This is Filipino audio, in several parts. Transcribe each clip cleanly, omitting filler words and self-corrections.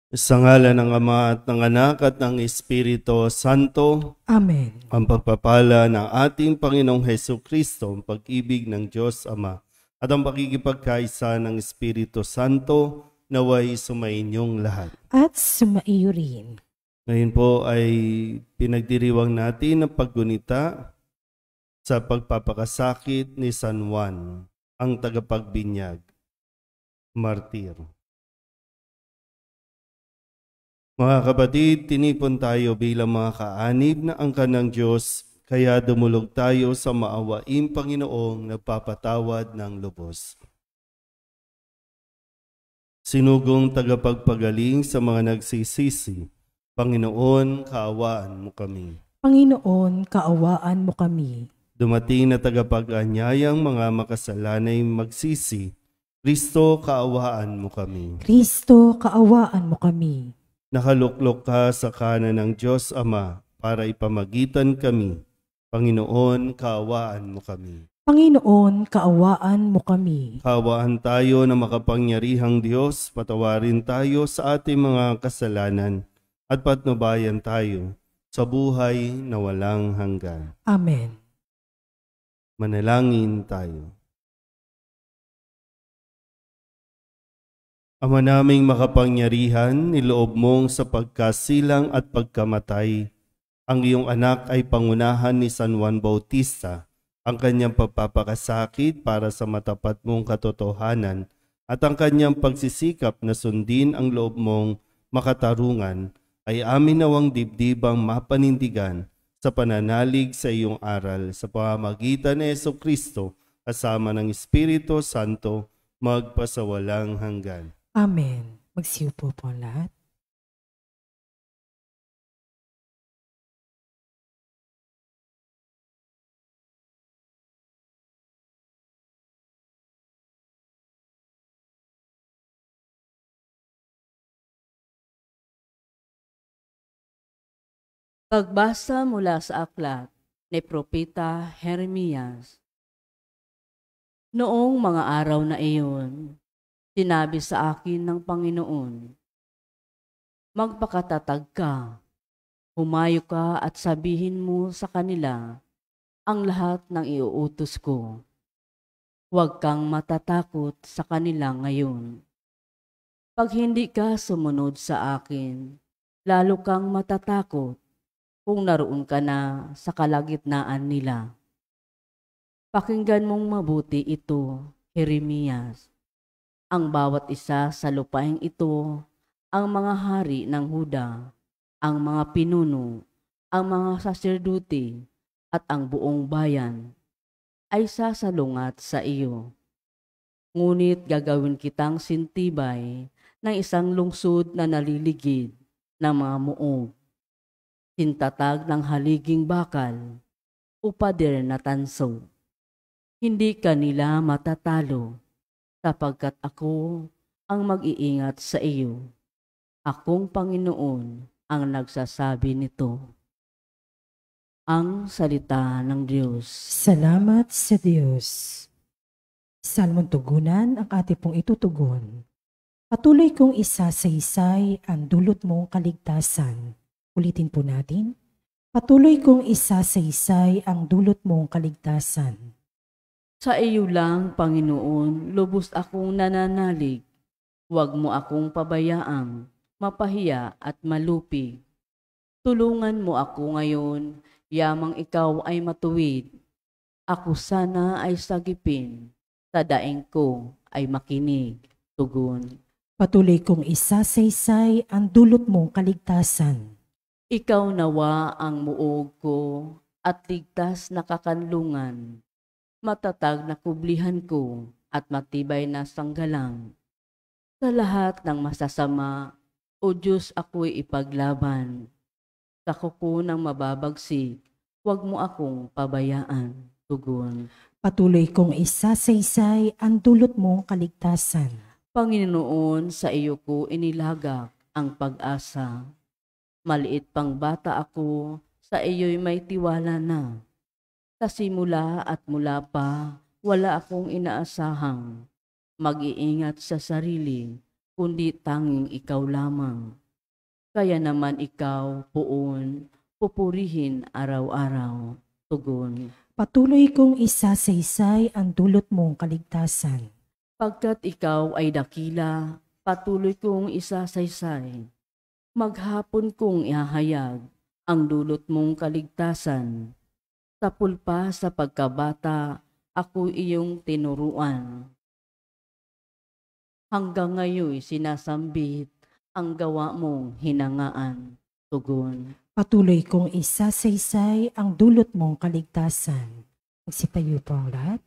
Sa ngalan ng Ama at ng Anak at ng Espiritu Santo, Amen. ang pagpapala ng ating Panginoong Hesukristo, ang pag-ibig ng Diyos Ama, at ang pakikipagkaisa ng Espiritu Santo, naway sumainyong lahat. At sumaiyo rin. Ngayon po ay pinagdiriwang natin ang paggunita sa pagpapakasakit ni San Juan, ang tagapagbinyag, martir. Mga kapatid, tinipon tayo bilang mga kaanib na angkan ng Diyos, kaya dumulog tayo sa maawaing Panginoong nagpapatawad ng lubos. Sinugong tagapagpagaling sa mga nagsisisi, Panginoon, kaawaan mo kami. Panginoon, kaawaan mo kami. Dumating na tagapag-anyayang mga makasalanay magsisi, Kristo, kaawaan mo kami. Kristo, kaawaan mo kami. Nakaluklok ka sa kanan ng Diyos Ama para ipamagitan kami. Panginoon, kaawaan mo kami. Panginoon, kaawaan mo kami. Kaawaan tayo na makapangyarihang Diyos, patawarin tayo sa ating mga kasalanan at patnubayan tayo sa buhay na walang hanggan. Amen. Manalangin tayo. Ama naming makapangyarihan, niloob mong sa pagkasilang at pagkamatay, ang iyong anak ay pangunahan ni San Juan Bautista, ang kanyang pagpapakasakit para sa matapat mong katotohanan at ang kanyang pagsisikap na sundin ang loob mong makatarungan, ay amin nawang dibdibang mapanindigan sa pananalig sa iyong aral sa pamamagitan ni Jesucristo kasama ng Espiritu Santo magpasawalang hanggan. Amen. Magsiupo po ang lahat. Pagbasa mula sa aklat ni Propeta Jeremias. Noong mga araw na iyon, sinabi sa akin ng Panginoon, magpakatatag ka, humayo ka at sabihin mo sa kanila ang lahat ng iuutos ko. Huwag kang matatakot sa kanila ngayon. Pag hindi ka sumunod sa akin, lalo kang matatakot kung naroon ka na sa kalagitnaan nila. Pakinggan mong mabuti ito, Jeremias. Ang bawat isa sa lupaing ito, ang mga hari ng Huda, ang mga pinuno, ang mga saserdote, at ang buong bayan, ay sasalungat sa iyo. Ngunit gagawin kitang sintibay ng isang lungsod na naliligid ng mga muog, sintatag ng haliging bakal, o pader na tanso. Hindi ka nila matatalo, sapagkat ako ang mag-iingat sa iyo. Akong Panginoon ang nagsasabi nito. Ang salita ng Diyos. Salamat sa Diyos. Salmong tugunan ang ating pong itutugon. Patuloy kong isasaysay ang dulot mong kaligtasan. Ulitin po natin. Patuloy kong isasaysay ang dulot mong kaligtasan. Sa iyo lang, Panginoon, lubos akong nananalig. Huwag mo akong pabayaang mapahiya at malupig. Tulungan mo ako ngayon, yamang ikaw ay matuwid. Ako sana ay sagipin, sa daing ko ay makinig, tugon. Patuloy kong isasaysay ang dulot mong kaligtasan. Ikaw nawa ang muog ko at ligtas na kakanlungan. Matatag na kublihan ko at matibay na sanggalang. Sa lahat ng masasama, O Diyos, ako'y ipaglaban. Sa kuko ng mababagsik, huwag mo akong pabayaan, tugon. Patuloy kong isasaysay ang dulot mong kaligtasan. Panginoon, sa iyo ko inilagak ang pag-asa. Maliit pang bata ako, sa iyo'y may tiwala na. Sa simula at mula pa, wala akong inaasahang mag-iingat sa sarili, kundi tanging ikaw lamang. Kaya naman ikaw, poon, pupurihin araw-araw. Tugon. Patuloy kong isasaysay ang dulot mong kaligtasan. Pagkat ikaw ay dakila, patuloy kong isasaysay. Maghapon kong ihahayag ang dulot mong kaligtasan. Tapul pa sa pagkabata, ako iyong tinuruan. Hanggang ngayon sinasambit ang gawa mong hinangaan. Tugon. Patuloy kong isasaysay ang dulot mong kaligtasan. Magsipayo po ang lahat.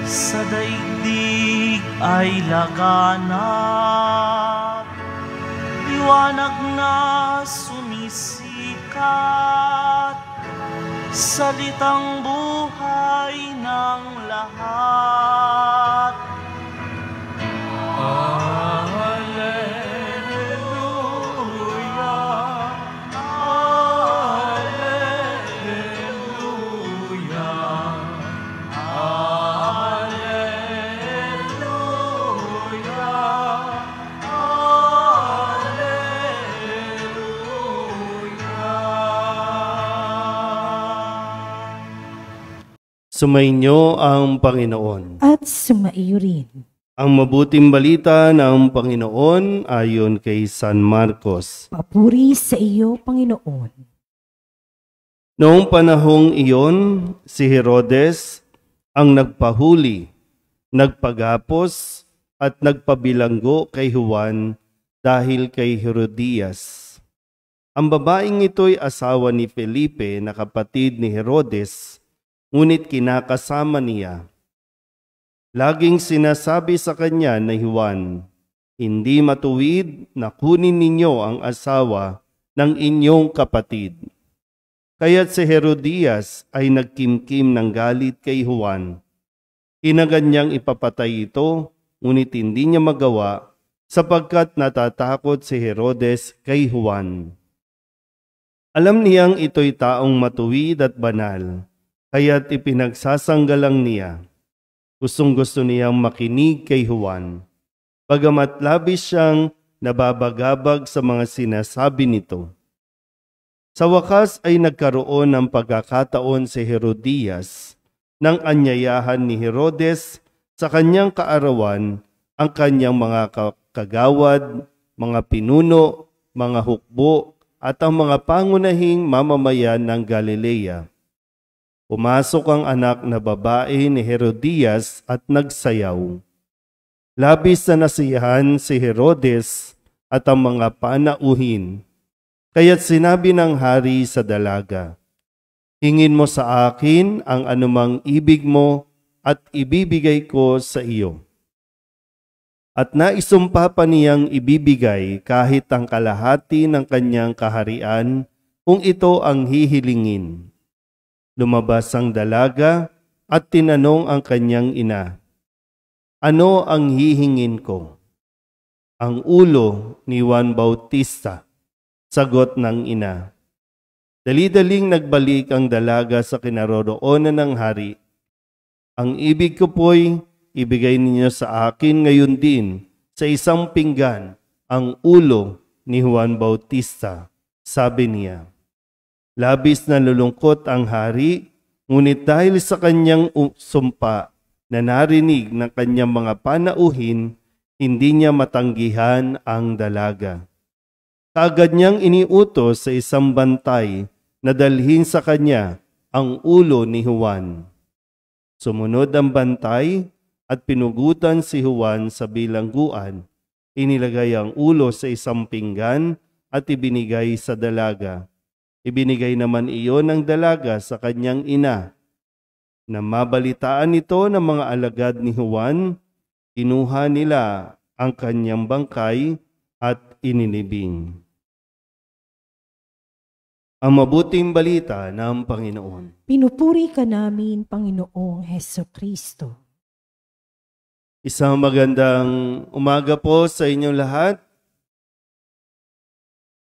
Sa daigdig ay laganap, liwanag na sumisikat, salitang buhay ng lahat. Sumainyo ang Panginoon. At sumaiyo rin. Ang mabuting balita ng Panginoon ayon kay San Marcos. Papuri sa iyo, Panginoon. Noong panahong iyon, si Herodes ang nagpahuli, nagpagapos at nagpabilanggo kay Juan dahil kay Herodias. Ang babaeng ito'y asawa ni Felipe na kapatid ni Herodes, ngunit kinakasama niya. Laging sinasabi sa kanya ni Juan, hindi matuwid na kunin ninyo ang asawa ng inyong kapatid. Kaya't si Herodias ay nagkimkim ng galit kay Juan. Inagan niyang ipapatay ito, ngunit hindi niya magawa sapagkat natatakot si Herodes kay Juan. Alam niyang ito'y taong matuwid at banal, kaya't ipinagsasanggalang niya. Gustong-gusto niyang makinig kay Juan, bagamat labis siyang nababagabag sa mga sinasabi nito. Sa wakas ay nagkaroon ng pagkakataon si Herodias nang anyayahan ni Herodes sa kanyang kaarawan ang kanyang mga kagawad, mga pinuno, mga hukbo at ang mga pangunahing mamamayan ng Galilea. Pumasok ang anak na babae ni Herodias at nagsayaw. Labis na nasiyahan si Herodes at ang mga panauhin. Kaya't sinabi ng hari sa dalaga, hingin mo sa akin ang anumang ibig mo at ibibigay ko sa iyo. At naisumpa pa niyang ibibigay kahit ang kalahati ng kanyang kaharian kung ito ang hihilingin. Lumabas ang dalaga at tinanong ang kanyang ina, ano ang hihingin ko? Ang ulo ni Juan Bautista, sagot ng ina. Dali-daling nagbalik ang dalaga sa kinaroroonan ng hari. Ang ibig ko po'y ibigay ninyo sa akin ngayon din sa isang pinggan ang ulo ni Juan Bautista, sabi niya. Labis na lulungkot ang hari, ngunit dahil sa kanyang sumpa na narinig ng kanyang mga panauhin, hindi niya matanggihan ang dalaga. Kaagad niyang iniutos sa isang bantay na dalhin sa kanya ang ulo ni Juan. Sumunod ang bantay at pinugutan si Juan sa bilangguan. Inilagay ang ulo sa isang pinggan at ibinigay sa dalaga. Ibinigay naman iyon ng dalaga sa kanyang ina. Na mabalitaan ito ng mga alagad ni Juan, kinuha nila ang kanyang bangkay at ininibing. Ang mabuting balita ng Panginoon. Pinupuri ka namin, Panginoong Heso Kristo. Isang magandang umaga po sa inyong lahat.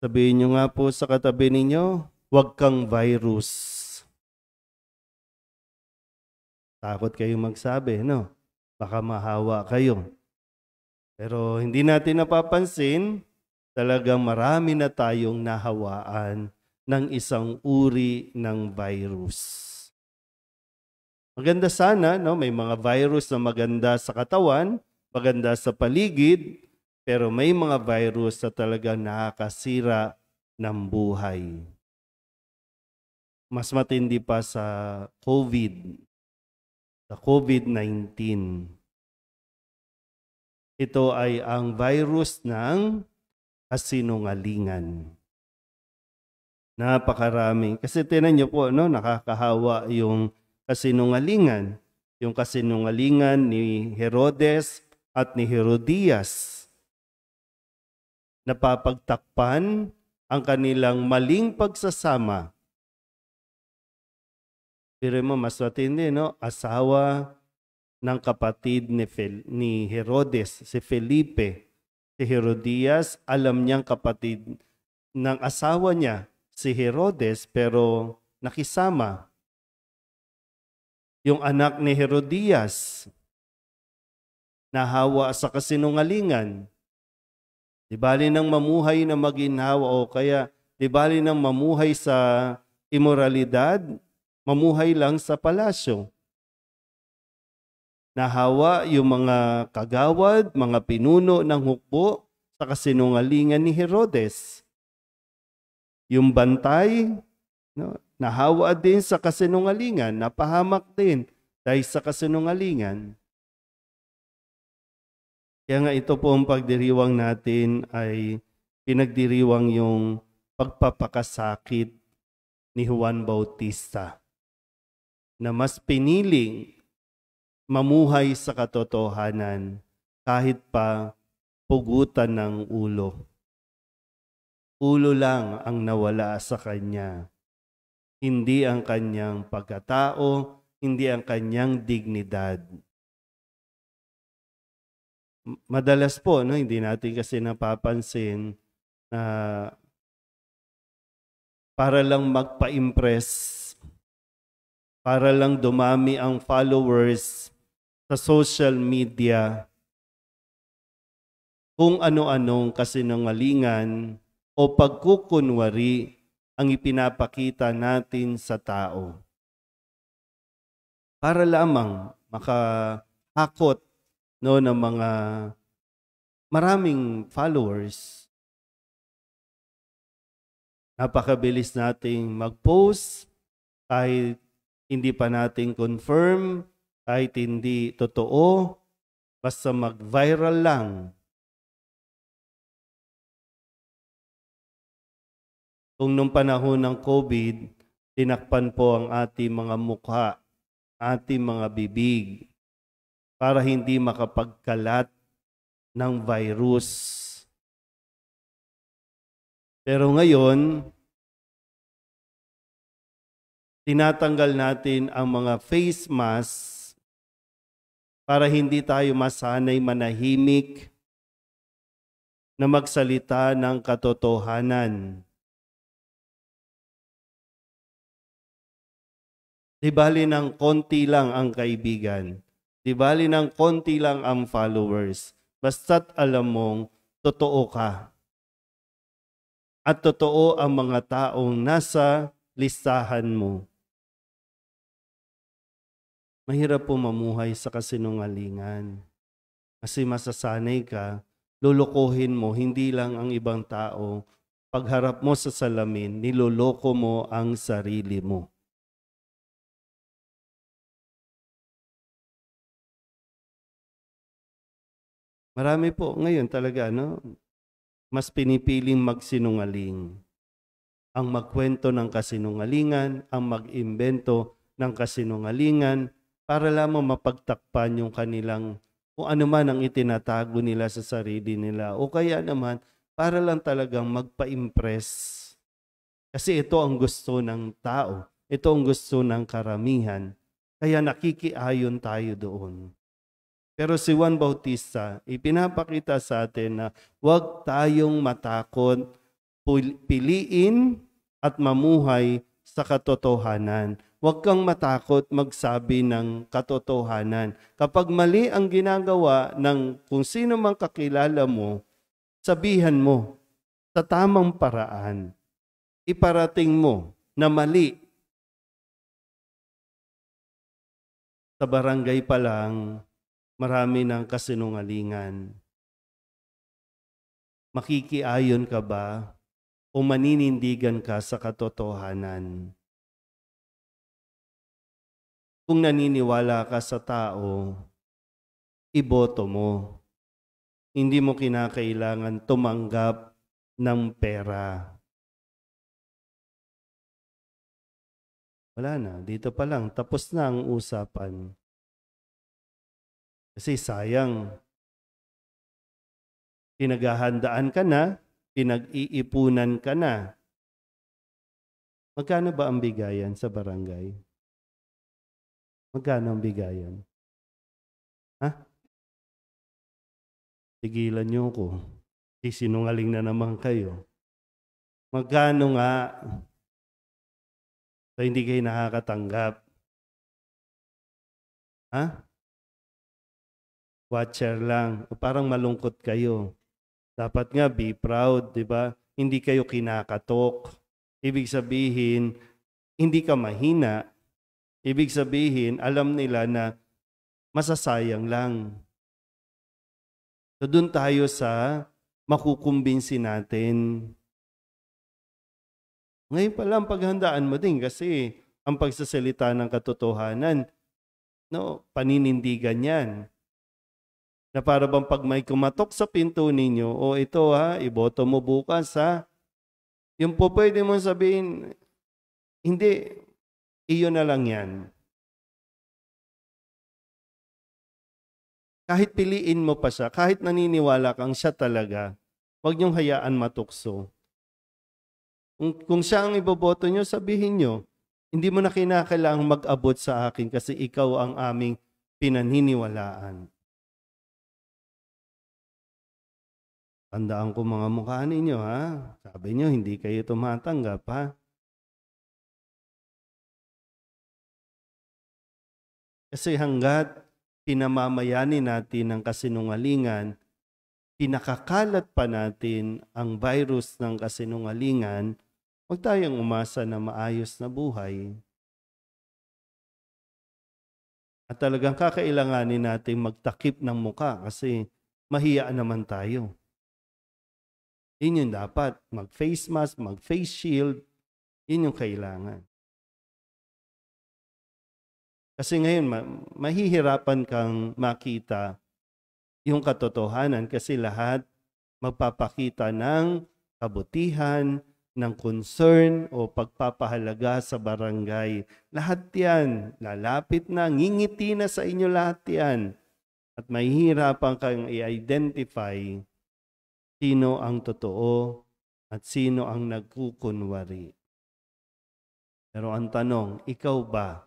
Sabihin nyo nga po sa katabi ninyo, huwag kang virus. Takot kayo magsabi, no? Baka mahawa kayo. Pero hindi natin napapansin, talagang marami na tayong nahawaan ng isang uri ng virus. Maganda sana, no? May mga virus na maganda sa katawan, maganda sa paligid, pero may mga virus na talagang nakakasira ng buhay. Mas matindi pa sa COVID, sa COVID-19. Ito ay ang virus ng kasinungalingan. Napakaraming. Kasi tinan niyo po, no, nakakahawa yung kasinungalingan. Yung kasinungalingan ni Herodes at ni Herodias. Napapagtakpan ang kanilang maling pagsasama. Pero mo, mas matindi, no? Asawa ng kapatid ni Herodes, si Felipe. Si Herodias, alam niyang kapatid ng asawa niya, si Herodes, pero nakisama. Yung anak ni Herodias, nahawa sa kasinungalingan. Di bali nang mamuhay na maginhawa o kaya di bali nang mamuhay sa imoralidad, mamuhay lang sa palasyo. Nahawa yung mga kagawad, mga pinuno ng hukbo sa kasinungalingan ni Herodes. Yung bantay, no, nahawa din sa kasinungalingan, napahamak din dahil sa kasinungalingan. Kaya nga ito po ang pagdiriwang natin ay pinagdiriwang yung pagpapakasakit ni Juan Bautista na mas piniling mamuhay sa katotohanan kahit pa pugutan ng ulo. Ulo lang ang nawala sa kanya. Hindi ang kanyang pagkatao, hindi ang kanyang dignidad. Madalas po, no, hindi natin kasi napapansin na para lang magpa-impress, para lang dumami ang followers sa social media, kung ano-anong kasinungalingan o pagkukunwari ang ipinapakita natin sa tao. Para lamang makahakot, no, ng mga maraming followers. Napakabilis nating mag-post kahit hindi pa natin confirm, kahit hindi totoo, basta mag-viral lang. Kung nung panahon ng COVID, tinakpan po ang ating mga mukha, ating mga bibig, para hindi makapagkalat ng virus. Pero ngayon, tinatanggal natin ang mga face mask para hindi tayo masanay manahimik na magsalita ng katotohanan. Di bali ng konti lang ang kaibigan. Di bali ng konti lang ang followers. Basta't alam mong totoo ka. At totoo ang mga taong nasa listahan mo. Mahirap po mamuhay sa kasinungalingan. Kasi masasanay ka, lulukuhin mo hindi lang ang ibang tao. Pagharap mo sa salamin, niloloko mo ang sarili mo. Marami po ngayon talaga, no? Mas pinipiling magsinungaling. Ang magkwento ng kasinungalingan, ang mag-imbento ng kasinungalingan para lamang mapagtakpan yung kanilang kung ano man ang itinatago nila sa sarili nila. O kaya naman, para lang talagang magpa-impress. Kasi ito ang gusto ng tao. Ito ang gusto ng karamihan. Kaya nakikiayon tayo doon. Pero si Juan Bautista, ipinapakita sa atin na huwag tayong matakot, piliin at mamuhay sa katotohanan. Huwag kang matakot magsabi ng katotohanan. Kapag mali ang ginagawa ng kung sino mang kakilala mo, sabihan mo sa tamang paraan. Iparating mo na mali. Sa barangay pa lang, marami ng kasinungalingan. Makikiayon ka ba o maninindigan ka sa katotohanan? Kung naniniwala ka sa tao, iboto mo. Hindi mo kinakailangan tumanggap ng pera. Wala na, dito pa lang, tapos na ang usapan. Kasi sayang, pinaghahandaan ka na, pinag-iipunan ka na. Magkano ba ang bigayan sa barangay? Magkano ang bigayan? Ha? Tigilan niyo ko. Sinungaling na naman kayo. Magkano nga? So hindi kayo nakakatanggap. Ha? Watcher lang. Parang malungkot kayo. Dapat nga be proud, di ba? Hindi kayo kinakatok. Ibig sabihin, hindi ka mahina. Ibig sabihin, alam nila na masasayang lang. So doon tayo sa makukumbinsi natin. Ngayon pa lang paghandaan mo din kasi ang pagsasalita ng katotohanan, paninindigan yan. Na para bang pag may kumatok sa pinto ninyo, o ito iboto mo bukas yung po pwede mong sabihin, hindi, iyon na lang yan. Kahit piliin mo pa siya, kahit naniniwala kang siya talaga, huwag niyong hayaan matukso. Kung siya ang iboboto niyo, sabihin niyo, hindi mo na kinakailangang mag-abot sa akin kasi ikaw ang aming pinaniniwalaan. Tandaan ko mga mukha ninyo, Sabi niyo, hindi kayo tumatanggap, Kasi hanggat pinamamayani natin ng kasinungalingan, pinakakalat pa natin ang virus ng kasinungalingan, huwag tayong umasa na maayos na buhay. At talagang kakailanganin natin magtakip ng muka kasi mahiya naman tayo. Yun yung dapat. Mag-face mask, mag-face shield, yun yung kailangan. Kasi ngayon, mahihirapan kang makita yung katotohanan kasi lahat magpapakita ng kabutihan, ng concern o pagpapahalaga sa barangay. Lahat yan, lalapit na, ngingiti na sa inyo lahat yan. At mahihirapan kang i-identify sino ang totoo at sino ang nagkukunwari. Pero ang tanong, ikaw ba?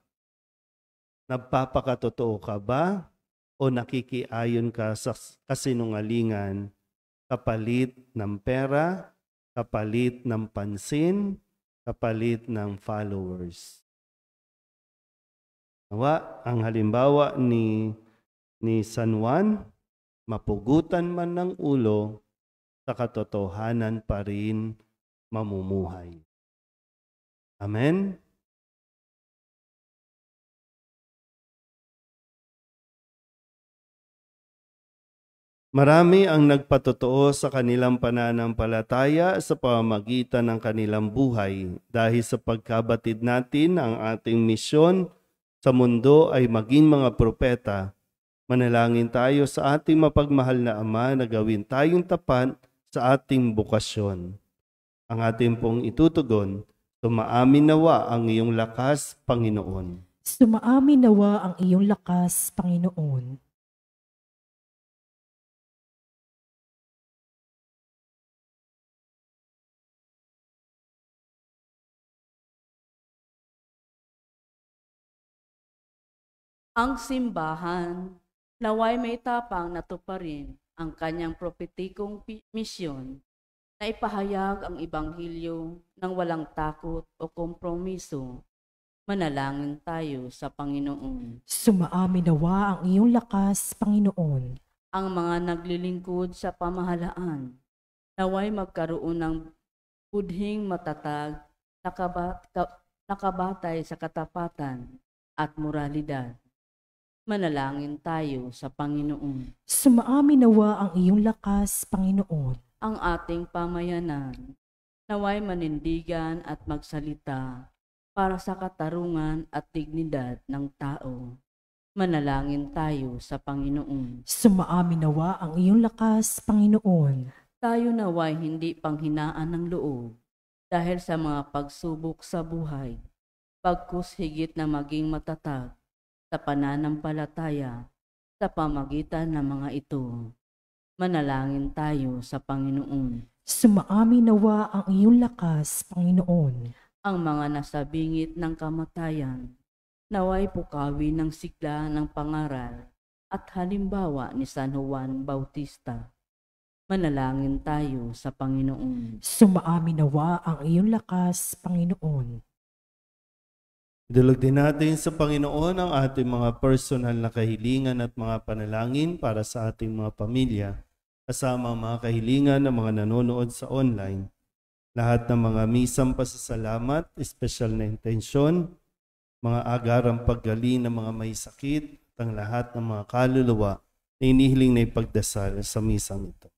Nagpapakatotoo ka ba o nakikiayon ka sa kasinungalingan kapalit ng pera, kapalit ng pansin, kapalit ng followers? Nawa, ang halimbawa ni San Juan, mapugutan man ng ulo, sa katotohanan pa rin mamumuhay. Amen? Marami ang nagpatotoo sa kanilang pananampalataya sa pamamagitan ng kanilang buhay dahil sa pagkabatid natin ang ating misyon sa mundo ay maging mga propeta. Manalangin tayo sa ating mapagmahal na Ama na gawin tayong tapat sa ating bukasyon. Ang ating pong itutugon, sumaamin nawa ang iyong lakas, Panginoon. Sumaamin nawa ang iyong lakas, Panginoon. Ang simbahan, naway may tapang na tuparin ang kanyang prophetikong misyon na ipahayag ang Ebanghelyo ng walang takot o kompromiso. Manalangin tayo sa Panginoon. Sumaamin nawa ang iyong lakas, Panginoon. Ang mga naglilingkod sa pamahalaan, naway magkaroon ng budhing matatag, nakabatay sa katapatan at moralidad. Manalangin tayo sa Panginoon. Sumaamin nawa ang iyong lakas, Panginoon. Ang ating pamayanan, naway manindigan at magsalita para sa katarungan at dignidad ng tao. Manalangin tayo sa Panginoon. Sumaamin nawa ang iyong lakas, Panginoon. Tayo naway hindi panghinaan ng loob dahil sa mga pagsubok sa buhay, pagkus higit na maging matatag sa pananampalataya sa pamagitan ng mga ito. Manalangin tayo sa Panginoon. Sumaamin nawa ang iyong lakas, Panginoon. Ang mga nasabingit ng kamatayan, naway pukawi ng sigla ng pangaral at halimbawa ni San Juan Bautista. Manalangin tayo sa Panginoon. Sumaamin nawa ang iyong lakas, Panginoon. Idulog din natin sa Panginoon ang ating mga personal na kahilingan at mga panalangin para sa ating mga pamilya, kasama ang mga kahilingan ng mga nanonood sa online. Lahat ng mga misang pasasalamat, espesyal na intensyon, mga agarang paggaling ng mga may sakit, at ang lahat ng mga kaluluwa na inihiling na ipagdasal sa misang ito.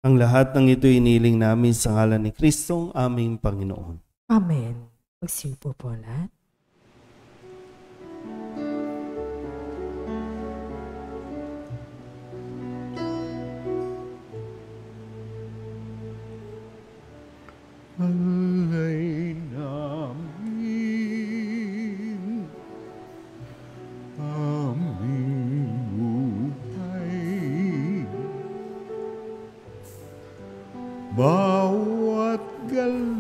Ang lahat ng ito inihiling namin sa ngalan ni Kristong aming Panginoon. Amen. Magsiupo po lahat. Alay namin aming buhay, bawat galak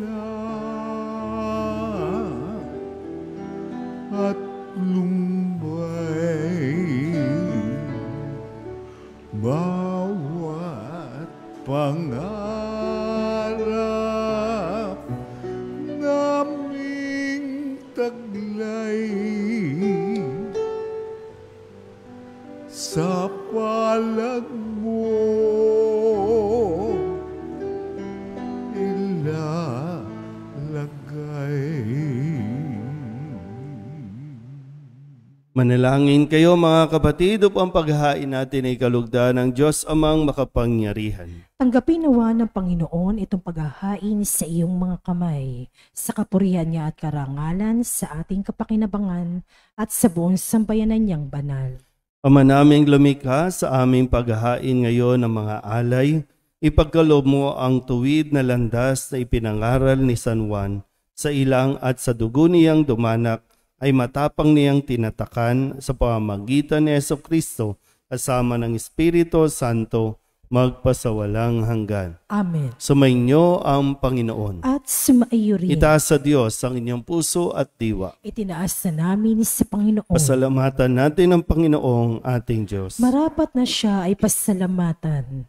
at lumbay, bawat pangarap naming taglay, sa palad mo Manalangin kayo mga kapatid upang paghahain natin ay kalugdan ng Diyos amang makapangyarihan. Tanggapin nawa ng Panginoon itong paghahain sa iyong mga kamay, sa kapurihan niya at karangalan, sa ating kapakinabangan at sa buong sambayanan niyang banal. Ama naming lumikha, sa aming paghahain ngayon ng mga alay, ipagkaloob mo ang tuwid na landas na ipinangaral ni San Juan sa ilang at sa dugo niyang dumanak ay matapang niyang tinatakan sa pamamagitan ni Jesucristo kasama ng Espiritu Santo magpasawalang hanggan. Amen. Sumainyo ang Panginoon. At sumaiyo rin. Itaas sa Diyos ang inyong puso at diwa. Itinaas na namin sa Panginoon. Pasalamatan natin ang Panginoong ating Diyos. Marapat na siya ay pasalamatan.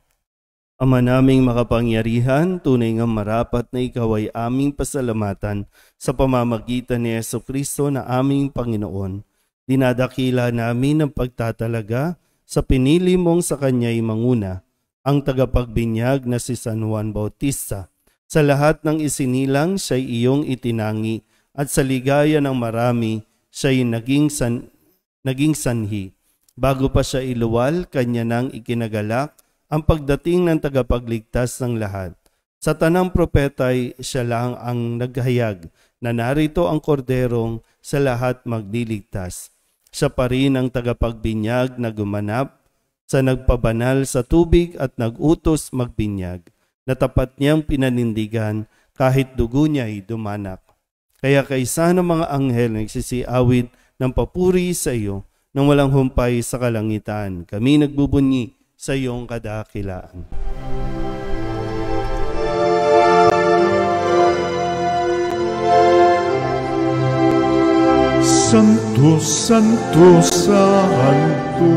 Ama naming makapangyarihan, tunay nga marapat na ikaw ay aming pasalamatan sa pamamagitan ni Jesucristo na aming Panginoon. Dinadakila namin ang pagtatalaga sa pinili mong sa kanya'y manguna, ang tagapagbinyag na si San Juan Bautista. Sa lahat ng isinilang siya'y iyong itinangi at sa ligaya ng marami siya'y naging sanhi. Bago pa siya iluwal, kanya nang ikinagalak ang pagdating ng tagapagligtas ng lahat. Sa tanang propeta'y siya lang ang naghayag na narito ang korderong sa lahat magliligtas. Siya pa rin ang tagapagbinyag na gumanap sa nagpabanal sa tubig at nagutos magbinyag, na tapat niyang pinanindigan kahit dugo niya'y dumanak. Kaya kaysa ng mga anghel nagsisiawit ng papuri sa iyo nang walang humpay sa kalangitan, kami nagbubunyi sa iyong kadakilaan. Santo, Santo, Santo,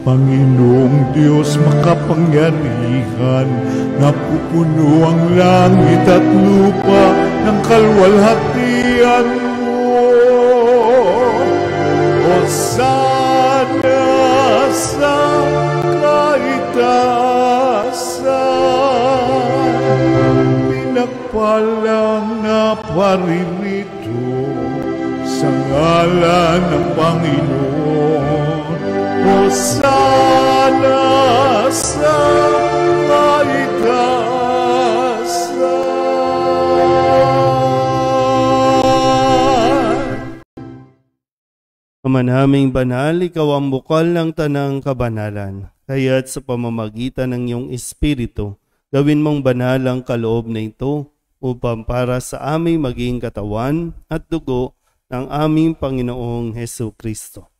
Panginoong Diyos makapangyarihan, napupuno ang langit at lupa ng kalwalhatian mo. Hosana sa kaitaasan, pinagpalang na paririto sa ngalan ng Panginoon. Hosana sa kaitaasan. Ama naming banal, ikaw ang bukal ng tanang kabanalan. Kaya't sa pamamagitan ng iyong Espiritu, gawin mong banal ang kaloob na ito upang para sa aming maging katawan at dugo ng aming Panginoong Hesukristo.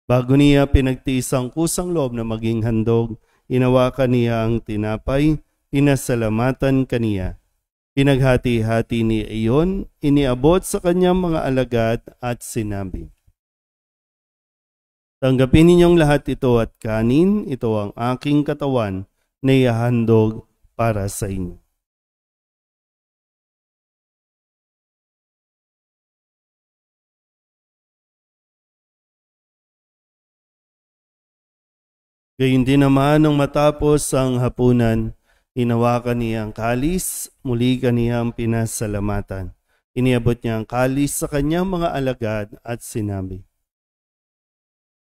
Bago niya pinagtiis ang kusang loob na maging handog, inawakan niya ang tinapay, pinasalamatan kaniya. Pinaghati-hati niya iyon, iniabot sa kanyang mga alagad at sinabi, "Tanggapin ninyong lahat ito at kanin, ito ang aking katawan na ihahandog para sa inyo." Gayun din naman nung matapos ang hapunan, hinawakan niya ang kalis, muli kaniyang pinasalamatan. Iniabot niya ang kalis sa kanyang mga alagad at sinabi,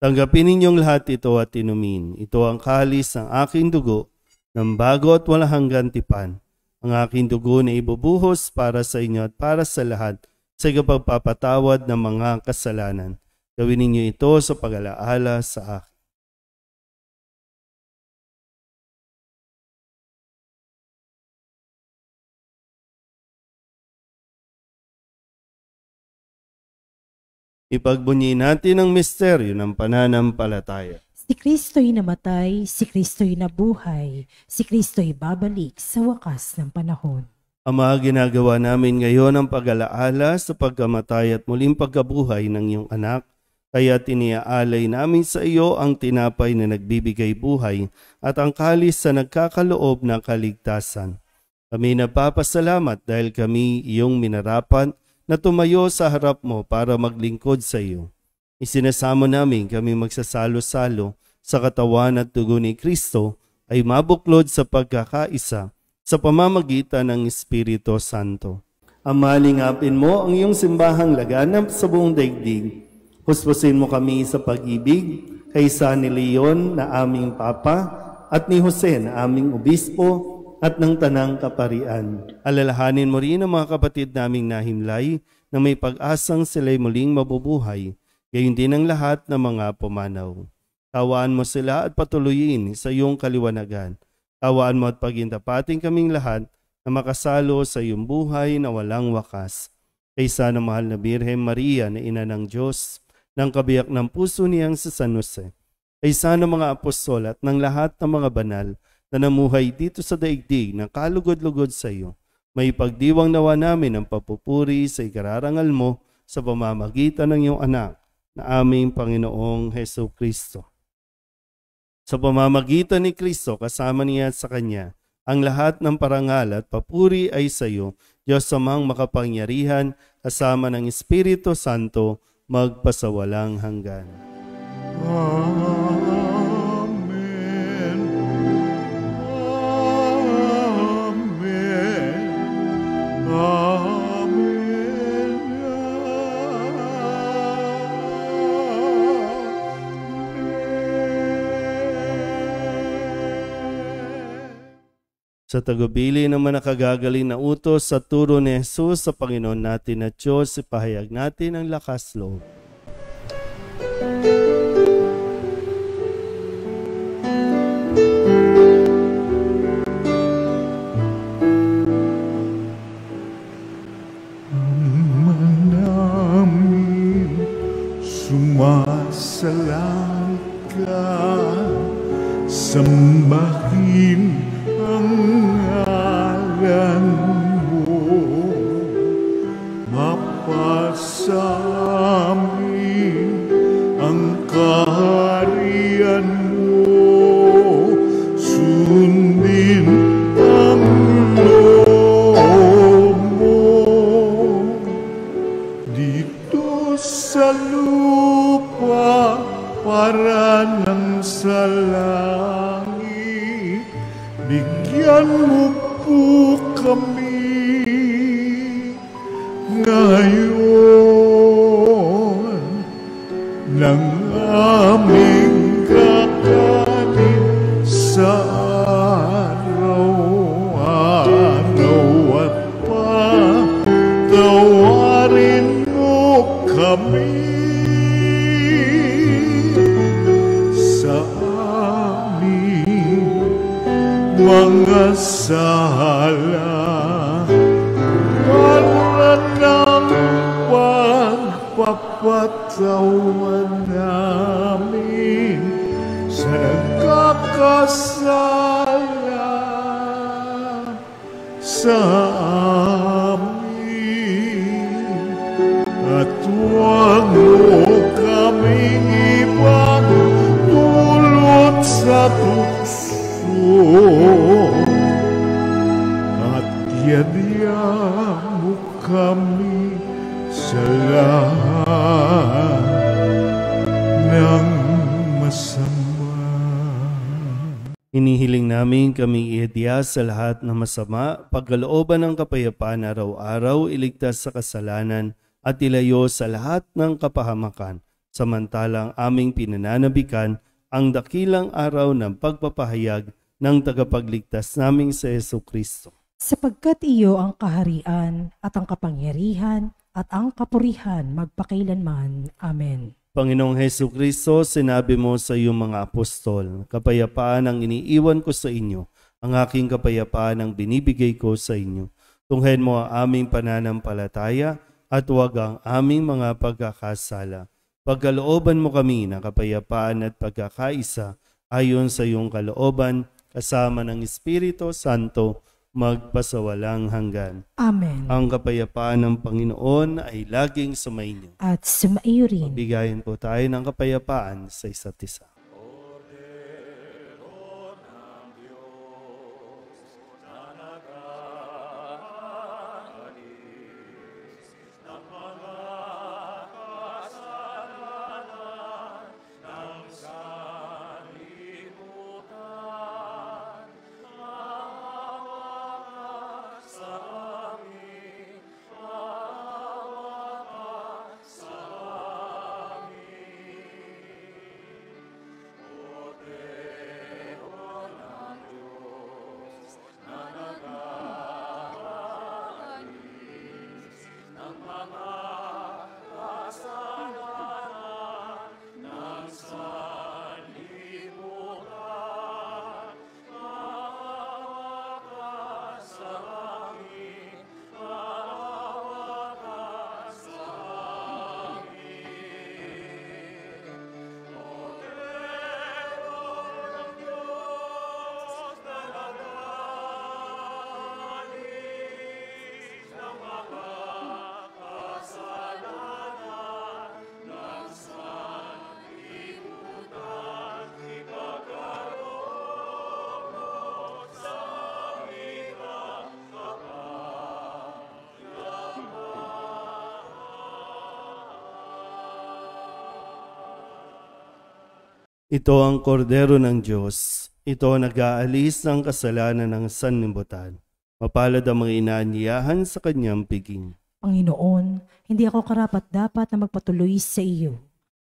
"Tanggapin ninyong lahat ito at inumin. Ito ang kalis ng aking dugo, ng bago at walang hanggang tipan. Ang aking dugo na ibubuhos para sa inyo at para sa lahat sa pagpapatawad ng mga kasalanan. Gawin ninyo ito sa pag-alaala sa akin." Ipagbunyi natin ang misteryo ng pananampalataya. Si Kristo'y namatay, si Kristo'y nabuhay, si Kristo'y babalik sa wakas ng panahon. Ama, ginagawa namin ngayon ang pag-alaala sa pagkamatay at muling pagkabuhay ng iyong anak, kaya tiniaalay namin sa iyo ang tinapay na nagbibigay buhay at ang kalis sa nagkakaloob ng kaligtasan. Kami napapasalamat dahil kami iyong minarapat na tumayo sa harap mo para maglingkod sa iyo. Isinasamo namin kami magsasalo-salo sa katawan at dugo ni Kristo ay mabuklod sa pagkakaisa sa pamamagitan ng Espiritu Santo. Ama, lingapin mo ang iyong simbahang laganap sa buong daigdig. Huspusin mo kami sa pag-ibig kay San Leon na aming Papa at ni Jose na aming Obispo at ng Tanang Kaparian. Alalahanin mo rin ang mga kapatid naming nahimlay na may pag-asang sila'y muling mabubuhay, gayon din ang lahat ng mga pumanaw. Tawaan mo sila at patuloyin sa iyong kaliwanagan. Tawaan mo at pagintapating kaming lahat na makasalo sa iyong buhay na walang wakas. Kaysa ng mahal na Birhen Maria na ina ng Diyos, ng kabiyak ng puso niyang sa San Jose, kaysa ng mga apostol at ng lahat ng mga banal na namuhay dito sa daigdig na kalugod-lugod sa iyo, may pagdiwang nawa namin ang papupuri sa ikararangal mo sa pamamagitan ng iyong anak na aming Panginoong Hesukristo. Sa pamamagitan ni Kristo, kasama niya at sa Kanya, ang lahat ng parangal at papuri ay sa iyo, Diyos Amang makapangyarihan, kasama ng Espiritu Santo, magpasawalang hanggan. Amen. Sa tagubilin ng manakagagaling na utos sa turo ni Jesus sa Panginoon natin at Diyos, ipahayag natin ang lakas loob. Sumasalang ka, sambahin ang ngalan mo, mapasam bigyan mo po kami ngayon ng aming kakanin sa araw-araw at patawarin mo kami sa aming mga sala para ng pagpapatawan namin sa nagkakasala sa amin at huwag mo kaming ibang dulot sa tukso at yadya mo kami sa lahat ng masama. Hinihiling namin kami iadya sa lahat ng masama, pagkalooban ng kapayapaan araw-araw, iligtas sa kasalanan at ilayo sa lahat ng kapahamakan, samantalang aming pinananabikan ang dakilang araw ng pagpapahayag ng tagapagligtas naming sa Jesucristo. Sapagkat iyo ang kaharian at ang kapangyarihan at ang kapurihan magpakailanman. Amen. Panginoong Jesucristo, sinabi mo sa iyong mga apostol, kapayapaan ang iniiwan ko sa inyo, ang aking kapayapaan ang binibigay ko sa inyo. Tunghayin mo ang aming pananampalataya at huwag ang aming mga pagkakasala. Pagkalooban mo kami ng kapayapaan at pagkakaisa ayon sa iyong kalooban, kasama ng Espiritu Santo, magpasawalang hanggan. Amen. Ang kapayapaan ng Panginoon ay laging sumainyo. At sumaiyo rin. Bigayan po tayo ng kapayapaan sa isa't isa. Ito ang kordero ng Diyos. Ito ang nag-aalis ng kasalanan ng sanlibutan. Mapalad ang mga inaanyayahan sa kanyang piging. Panginoon, hindi ako karapat-dapat na magpatuloy sa iyo.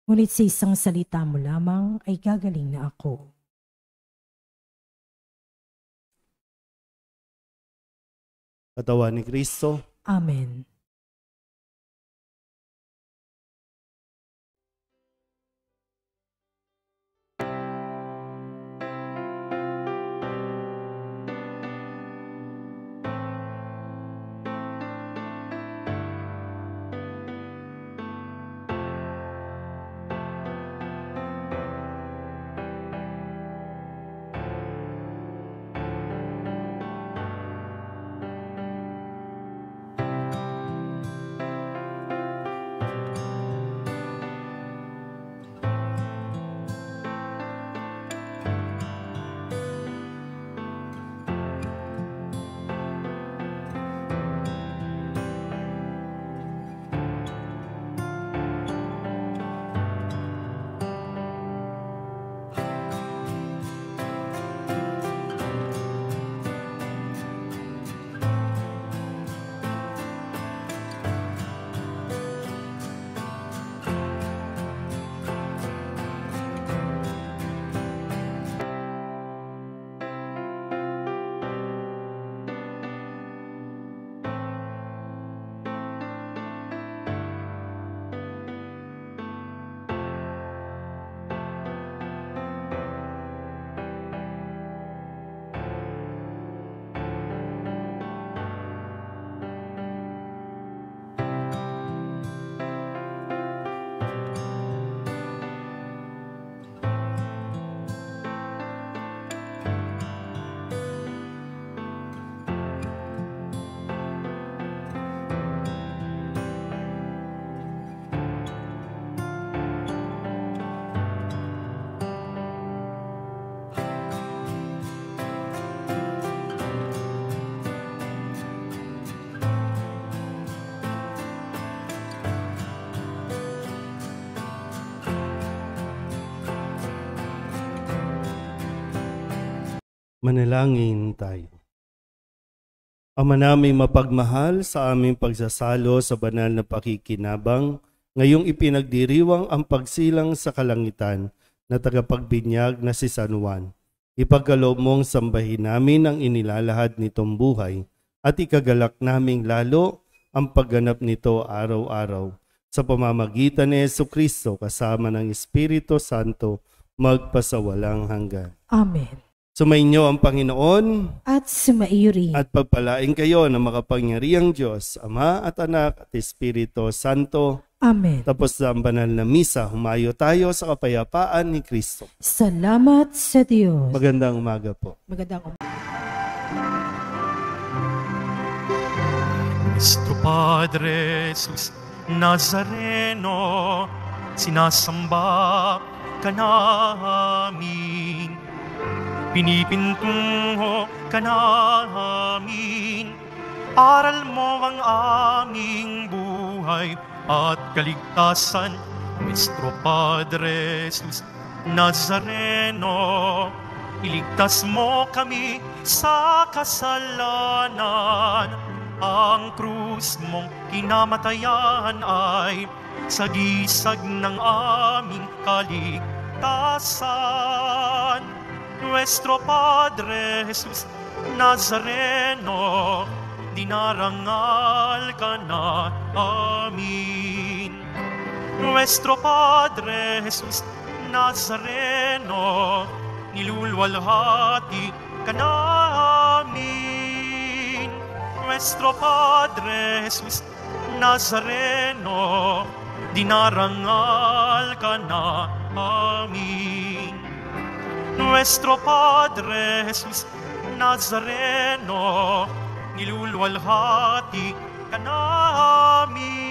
Ngunit sa isang salita mo lamang ay gagaling na ako. Katawan ni Kristo. Amen. Manalangin tayo. Ama naming mapagmahal, sa aming pagsasalo sa banal na pakikinabang, ngayong ipinagdiriwang ang pagsilang sa kalangitan na tagapagbinyag na si San Juan. Ipagkaloob mong sambahin namin ang inilalahad nitong buhay at ikagalak naming lalo ang pagganap nito araw-araw. Sa pamamagitan ni Jesucristo kasama ng Espiritu Santo, magpasawalang hanggan. Amen. Sumainyo ang Panginoon At sumaiyo rin. at pagpalain kayo ng makapangyarihang Diyos, Ama at Anak at Espiritu Santo. Amen. Tapos sa ang banal na misa, humayo tayo sa kapayapaan ni Kristo. Salamat sa Diyos. Magandang umaga po. Magandang umaga. Nuestro Padre Jesus Nazareno, sinasamba ka namin, pinipintungo ka namin, aral mo ang aming buhay at kaligtasan. Nuestro Padre Jesus Nazareno, iligtas mo kami sa kasalanan. Ang krus mong kinamatayan ay sagisag ng aming kaligtasan. Nuestro Padre Jesus Nazareno, dinarangal ka na amin. Nuestro Padre Jesus Nazareno, nilulwalhati ka namin. Nuestro Padre Jesus Nazareno, dinarangal ka na amin. Nuestro Padre Jesus Nazareno, nilulwalhati ka namin.